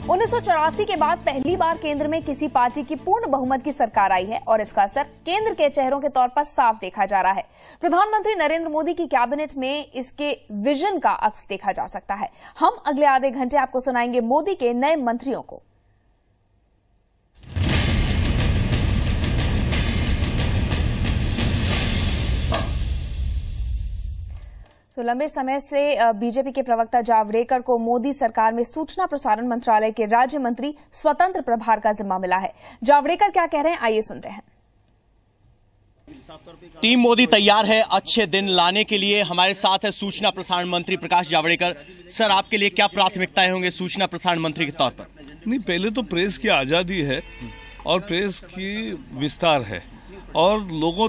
1984 के बाद पहली बार केंद्र में किसी पार्टी की पूर्ण बहुमत की सरकार आई है और इसका असर केंद्र के चेहरों के तौर पर साफ देखा जा रहा है। प्रधानमंत्री नरेंद्र मोदी की कैबिनेट में इसके विजन का अक्स देखा जा सकता है। हम अगले आधे घंटे आपको सुनाएंगे मोदी के नए मंत्रियों को। तो लंबे समय से बीजेपी के प्रवक्ता जावड़ेकर को मोदी सरकार में सूचना प्रसारण मंत्रालय के राज्य मंत्री स्वतंत्र प्रभार का जिम्मा मिला है। जावड़ेकर क्या कह रहे हैं, आइए सुनते हैं। टीम मोदी तैयार है अच्छे दिन लाने के लिए। हमारे साथ है सूचना प्रसारण मंत्री प्रकाश जावड़ेकर। सर, आपके लिए क्या प्राथमिकताएं होंगे सूचना प्रसारण मंत्री के तौर पर? नहीं, पहले तो प्रेस की आजादी है और प्रेस की विस्तार है और लोगों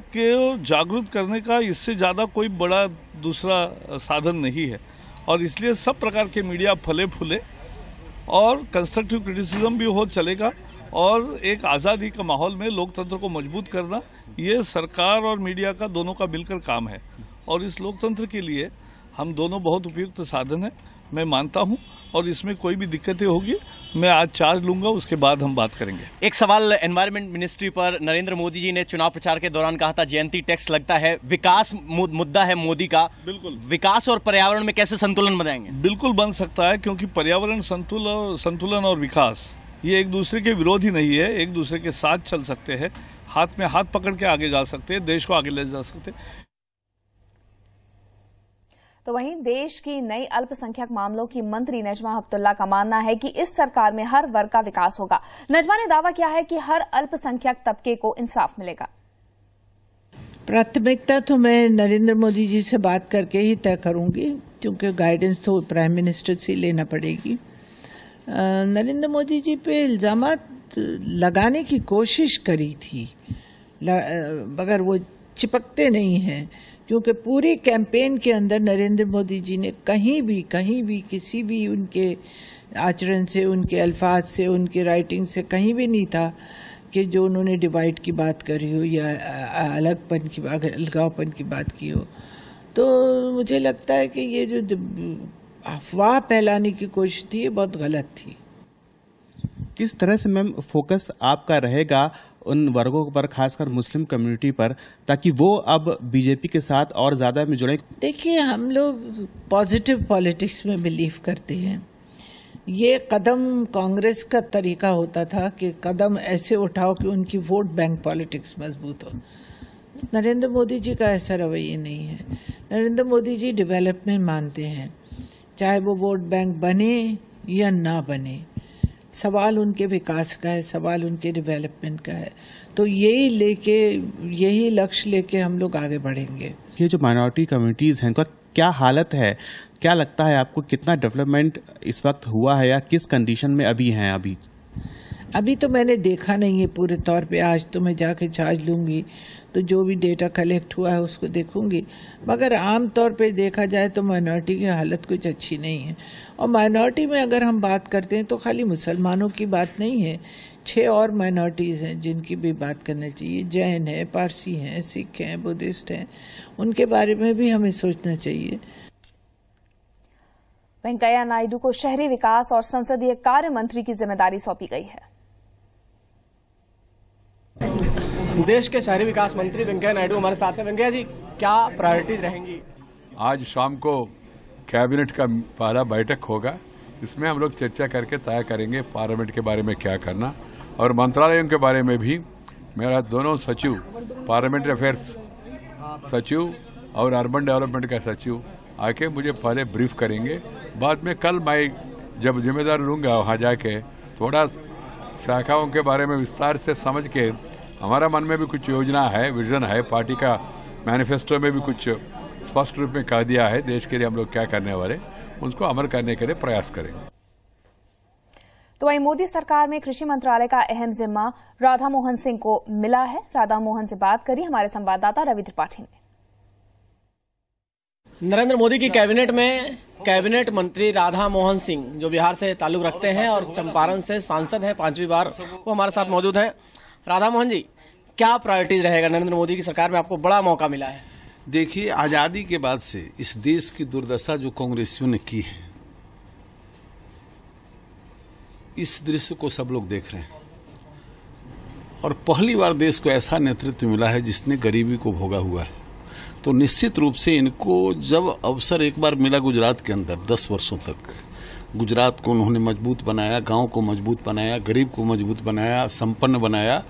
के जागरूक करने का इससे ज्यादा कोई बड़ा दूसरा साधन नहीं है। और इसलिए सब प्रकार के मीडिया फले फूले और कंस्ट्रक्टिव क्रिटिसिज्म भी हो चलेगा और एक आजादी का माहौल में लोकतंत्र को मजबूत करना, ये सरकार और मीडिया का दोनों का मिलकर काम है। और इस लोकतंत्र के लिए हम दोनों बहुत उपयुक्त साधन है, मैं मानता हूं। और इसमें कोई भी दिक्कतें होगी मैं आज चार्ज लूंगा, उसके बाद हम बात करेंगे। एक सवाल एनवायरमेंट मिनिस्ट्री पर। नरेंद्र मोदी जी ने चुनाव प्रचार के दौरान कहा था जयंती टैक्स लगता है, विकास मुद्दा है मोदी का। बिल्कुल, विकास और पर्यावरण में कैसे संतुलन बनाएंगे? बिल्कुल बन सकता है, क्योंकि पर्यावरण संतुलन और विकास ये एक दूसरे के विरोधी नहीं है, एक दूसरे के साथ चल सकते हैं, हाथ में हाथ पकड़ के आगे जा सकते हैं, देश को आगे ले जा सकते हैं। तो वहीं देश की नई अल्पसंख्यक मामलों की मंत्री नजमा हेपतुल्ला का मानना है कि इस सरकार में हर वर्ग का विकास होगा। नजमा ने दावा किया है कि हर अल्पसंख्यक तबके को इंसाफ मिलेगा। प्राथमिकता तो मैं नरेंद्र मोदी जी से बात करके ही तय करूंगी, क्योंकि गाइडेंस तो प्राइम मिनिस्टर से लेना पड़ेगी। नरेंद्र मोदी जी पे इल्जामात लगाने की कोशिश करी थी, मगर वो चिपकते नहीं हैं, क्योंकि पूरे कैंपेन के अंदर नरेंद्र मोदी जी ने कहीं भी किसी भी उनके आचरण से, उनके अल्फाज से, उनके राइटिंग से कहीं भी नहीं था कि जो उन्होंने डिवाइड की बात करी हो या अलगावपन की बात की हो। तो मुझे लगता है कि ये जो अफवाह फैलाने की कोशिश थी ये बहुत गलत थी। किस तरह से मैम फोकस आपका रहेगा उन वर्गों पर, खासकर मुस्लिम कम्युनिटी पर, ताकि वो अब बीजेपी के साथ और ज्यादा में जुड़े? देखिए, हम लोग पॉजिटिव पॉलिटिक्स में बिलीव करते हैं। ये कदम कांग्रेस का तरीका होता था कि कदम ऐसे उठाओ कि उनकी वोट बैंक पॉलिटिक्स मजबूत हो। नरेंद्र मोदी जी का ऐसा रवैया नहीं है। नरेंद्र मोदी जी डेवलपमेंट मानते हैं, चाहे वो वोट बैंक बने या ना बने। सवाल उनके विकास का है, सवाल उनके डेवलपमेंट का है। तो यही लक्ष्य लेके हम लोग आगे बढ़ेंगे। ये जो माइनॉरिटी कम्युनिटीज हैं, उनका क्या हालत है? क्या लगता है आपको, कितना डेवलपमेंट इस वक्त हुआ है या किस कंडीशन में अभी हैं? अभी तो मैंने देखा नहीं है पूरे तौर पे। आज तो मैं जाके चार्ज लूंगी तो जो भी डेटा कलेक्ट हुआ है उसको देखूंगी। मगर आम तौर पे देखा जाए तो माइनॉरिटी की हालत कुछ अच्छी नहीं है। और माइनॉरिटी में अगर हम बात करते हैं तो खाली मुसलमानों की बात नहीं है, 6 और माइनॉरिटीज़ हैं जिनकी भी बात करना चाहिए। जैन है, पारसी हैं, सिख हैं, बुद्धिस्ट हैं, उनके बारे में भी हमें सोचना चाहिए। वेंकैया नायडू को शहरी विकास और संसदीय कार्य मंत्री की जिम्मेदारी सौंपी गई है। देश के शहरी विकास मंत्री वेंकैया नायडू हमारे साथ हैं। वेंकैया जी, क्या प्रायोरिटीज रहेंगी? आज शाम को कैबिनेट का पहला बैठक होगा, इसमें हम लोग चर्चा करके तय करेंगे पार्लियामेंट के बारे में क्या करना, और मंत्रालयों के बारे में भी। मेरा दोनों सचिव, पार्लियामेंट्री अफेयर्स सचिव और अर्बन डेवलपमेंट का सचिव आके मुझे पहले ब्रीफ करेंगे। बाद में कल मैं जब जिम्मेदारी लूंगा वहाँ जाके थोड़ा शाखाओं के बारे में विस्तार से समझ के, हमारा मन में भी कुछ योजना है, विजन है, पार्टी का मैनिफेस्टो में भी कुछ स्पष्ट रूप में कह दिया है देश के लिए हम लोग क्या करने वाले, उसको अमल करने के लिए प्रयास करेंगे। तो वहीं मोदी सरकार में कृषि मंत्रालय का अहम जिम्मा राधा मोहन सिंह को मिला है। राधा मोहन से बात करी हमारे संवाददाता रवि त्रिपाठी ने। नरेंद्र मोदी की कैबिनेट में कैबिनेट मंत्री राधा मोहन सिंह, जो बिहार से ताल्लुक रखते हैं और चंपारण से सांसद है 5वीं बार, वो हमारे साथ मौजूद हैं। राधा मोहन जी, क्या प्रायोरिटीज रहेगा? नरेंद्र मोदी की सरकार में आपको बड़ा मौका मिला है। देखिए, आजादी के बाद से इस देश की दुर्दशा जो कांग्रेसियों ने की है, इस दृश्य को सब लोग देख रहे हैं और पहली बार देश को ऐसा नेतृत्व मिला है जिसने गरीबी को भोगा हुआ है। तो निश्चित रूप से इनको जब अवसर एक बार मिला गुजरात के अंदर 10 वर्षों तक, गुजरात को उन्होंने मजबूत बनाया, गांव को मजबूत बनाया, गरीब को मजबूत बनाया, संपन्न बनाया,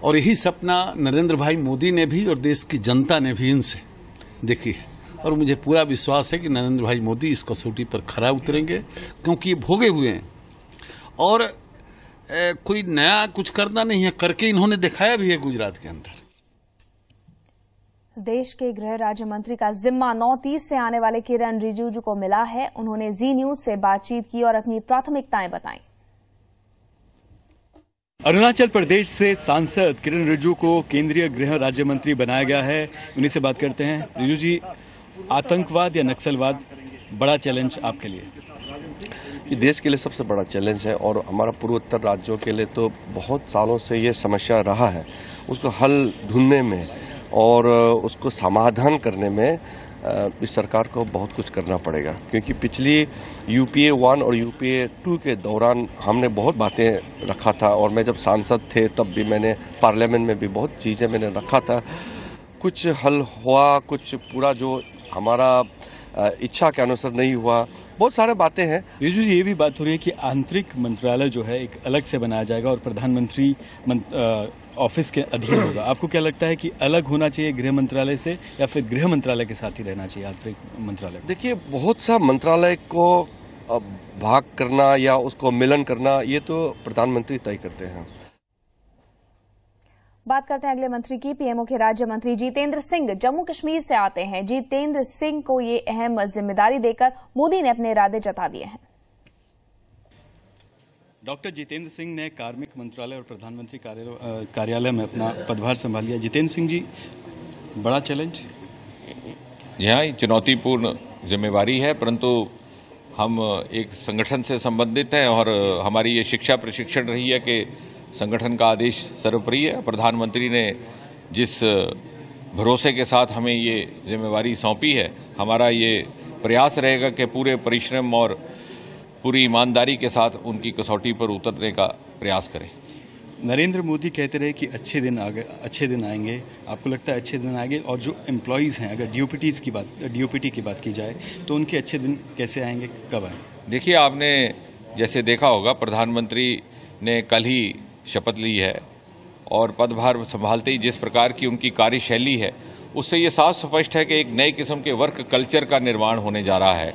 और यही सपना नरेंद्र भाई मोदी ने भी और देश की जनता ने भी इनसे देखी है। और मुझे पूरा विश्वास है कि नरेंद्र भाई मोदी इस कसौटी पर खरा उतरेंगे, क्योंकि ये भोगे हुए हैं और कोई नया कुछ करना नहीं है, करके इन्होंने दिखाया भी है गुजरात के अंदर। देश के गृह राज्य मंत्री का जिम्मा 9-30 से आने वाले किरण रिजिजू को मिला है। उन्होंने जी न्यूज से बातचीत की और अपनी प्राथमिकताएं बताई। अरुणाचल प्रदेश से सांसद किरण रिजिजू को केंद्रीय गृह राज्य मंत्री बनाया गया है। उन्हीं से बात करते हैं। रिजिजू जी, आतंकवाद या नक्सलवाद बड़ा चैलेंज आपके लिए? ये देश के लिए सबसे बड़ा चैलेंज है और हमारा पूर्वोत्तर राज्यों के लिए तो बहुत सालों से ये समस्या रहा है। उसको हल ढूंढने में और उसको समाधान करने में इस सरकार को बहुत कुछ करना पड़ेगा, क्योंकि पिछली यूपीए 1 और यूपीए 2 के दौरान हमने बहुत बातें रखा था और मैं जब सांसद थे तब भी मैंने पार्लियामेंट में भी बहुत चीज़ें मैंने रखा था। कुछ हल हुआ, कुछ पूरा जो हमारा इच्छा के अनुसार नहीं हुआ, बहुत सारे बातें हैं। रिजिजू जी, ये भी बात हो रही है कि आंतरिक मंत्रालय जो है एक अलग से बनाया जाएगा और प्रधानमंत्री ऑफिस के अधीन होगा। आपको क्या लगता है कि अलग होना चाहिए गृह मंत्रालय से या फिर गृह मंत्रालय के साथ ही रहना चाहिए आंतरिक मंत्रालय? देखिए, बहुत सा मंत्रालय को भाग करना या उसको मिलन करना ये तो प्रधानमंत्री तय करते हैं। बात करते हैं अगले मंत्री की। पीएमओ के राज्य मंत्री जितेंद्र सिंह जम्मू कश्मीर से आते हैं। जितेंद्र सिंह को ये अहम जिम्मेदारी देकर मोदी ने अपने इरादे जता दिए हैं। डॉक्टर जितेंद्र सिंह ने कार्मिक मंत्रालय और प्रधानमंत्री कार्यालय में अपना पदभार संभाल लिया। जितेंद्र सिंह जी, बड़ा चैलेंज? यहाँ चुनौतीपूर्ण जिम्मेवारी है, परंतु हम एक संगठन से संबंधित हैं और हमारी ये शिक्षा प्रशिक्षण रही है कि संगठन का आदेश सर्वोपरि है। प्रधानमंत्री ने जिस भरोसे के साथ हमें ये जिम्मेवारी सौंपी है, हमारा ये प्रयास रहेगा कि पूरे परिश्रम और पूरी ईमानदारी के साथ उनकी कसौटी पर उतरने का प्रयास करें। नरेंद्र मोदी कहते रहे कि अच्छे दिन आएंगे। आपको लगता है अच्छे दिन आएंगे? और जो एम्प्लॉयज़ हैं, अगर डीओपीटी की बात की जाए तो उनके अच्छे दिन कैसे आएंगे, कब आएंगे? देखिए, आपने जैसे देखा होगा, प्रधानमंत्री ने कल ही शपथ ली है और पदभार संभालते ही जिस प्रकार की उनकी कार्यशैली है, उससे ये साफ स्पष्ट है कि एक नए किस्म के वर्क कल्चर का निर्माण होने जा रहा है,